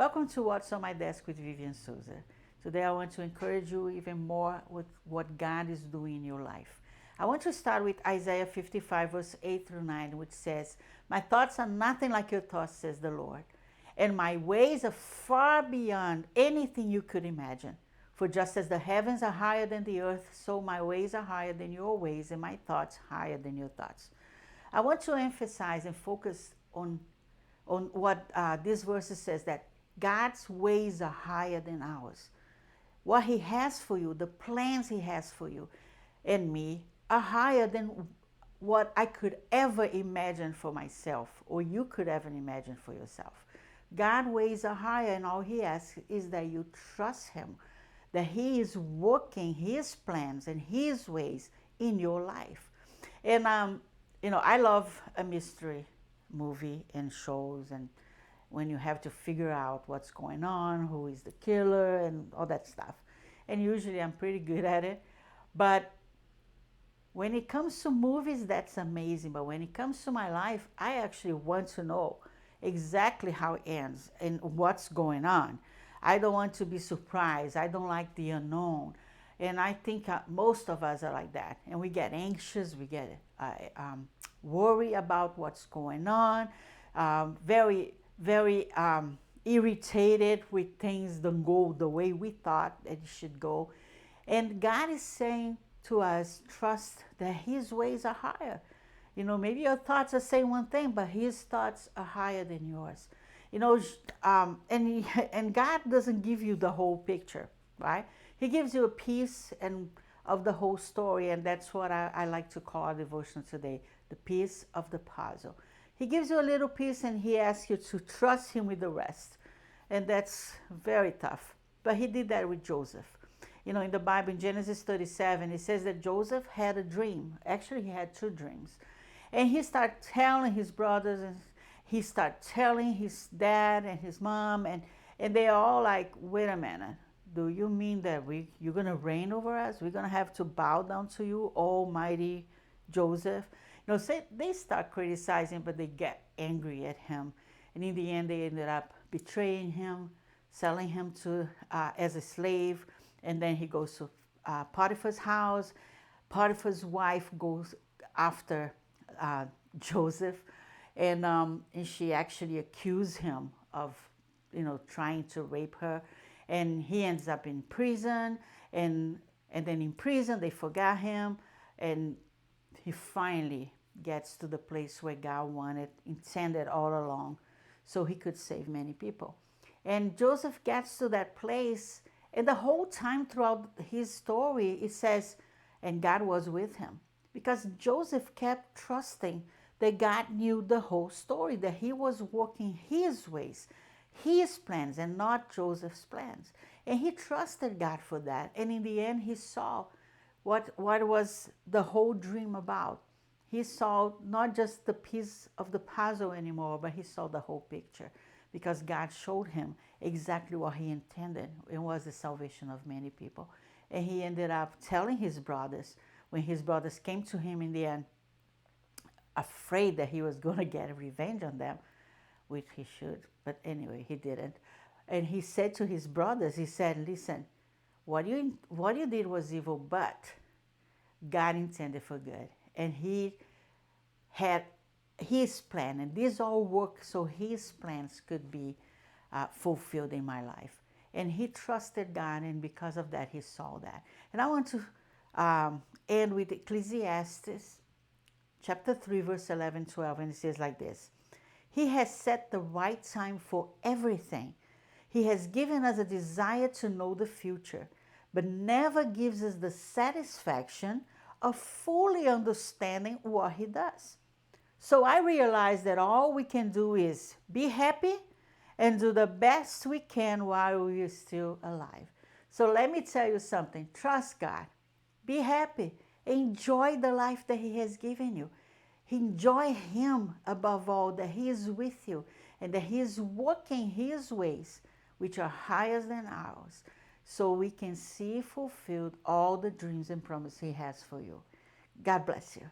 Welcome to What's on My Desk with Vivian Souza. Today I want to encourage you even more with what God is doing in your life. I want to start with Isaiah 55 verse 8 through 9, which says, "My thoughts are nothing like your thoughts, says the Lord, and my ways are far beyond anything you could imagine. For just as the heavens are higher than the earth, so my ways are higher than your ways, and my thoughts higher than your thoughts." I want to emphasize and focus on what this verse says, that God's ways are higher than ours. What He has for you, the plans He has for you and me, are higher than what I could ever imagine for myself, or you could ever imagine for yourself. God's ways are higher, and all He asks is that you trust Him, that He is working His plans and His ways in your life. And I love a mystery movie and shows, and when you have to figure out what's going on, who is the killer, and all that stuff. And usually I'm pretty good at it. But when it comes to movies, that's amazing. But when it comes to my life, I actually want to know exactly how it ends and what's going on. I don't want to be surprised. I don't like the unknown. And I think most of us are like that. And we get anxious, we get worried about what's going on, very irritated with things don't go the way we thought it should go. And God is saying to us, trust that His ways are higher. Maybe your thoughts are saying one thing, but His thoughts are higher than yours. And God doesn't give you the whole picture, right? He gives you a piece of the whole story, and that's what I like to call our devotion today, the piece of the puzzle. He gives you a little piece and He asks you to trust Him with the rest. And that's very tough. But He did that with Joseph. In the Bible, in Genesis 37, it says that Joseph had a dream. Actually, he had two dreams. And he started telling his brothers, and he started telling his dad and his mom, and they're all like, wait a minute. Do you mean that you're going to reign over us? We're going to have to bow down to you, almighty Joseph? So they start criticizing, but they get angry at him. And in the end, they ended up betraying him, selling him to as a slave. And then he goes to Potiphar's house. Potiphar's wife goes after Joseph, and she actually accused him of, trying to rape her. And he ends up in prison, and then in prison they forgot him, and he finally gets to the place where God intended all along, so he could save many people. And Joseph gets to that place, and the whole time throughout his story, it says, and God was with him. Because Joseph kept trusting that God knew the whole story, that He was working His ways, His plans, and not Joseph's plans. And he trusted God for that. And in the end, he saw what was the whole dream about. He saw not just the piece of the puzzle anymore, but he saw the whole picture, because God showed him exactly what He intended. It was the salvation of many people. And he ended up telling his brothers, when his brothers came to him in the end, afraid that he was going to get revenge on them, which he should, but anyway, he didn't. And he said to his brothers, he said, listen, what you did was evil, but God intended for good. And He had His plan, and this all worked so His plans could be fulfilled in my life. And he trusted God, and because of that, he saw that. And I want to end with Ecclesiastes chapter 3, verse 11, 12, and it says like this: He has set the right time for everything. He has given us a desire to know the future, but never gives us the satisfaction of fully understanding what He does. So I realized that all we can do is be happy and do the best we can while we are still alive. So let me tell you something. Trust God. Be happy. Enjoy the life that He has given you. Enjoy Him above all, that He is with you and that He is working His ways, which are higher than ours, so we can see fulfilled all the dreams and promises He has for you. God bless you.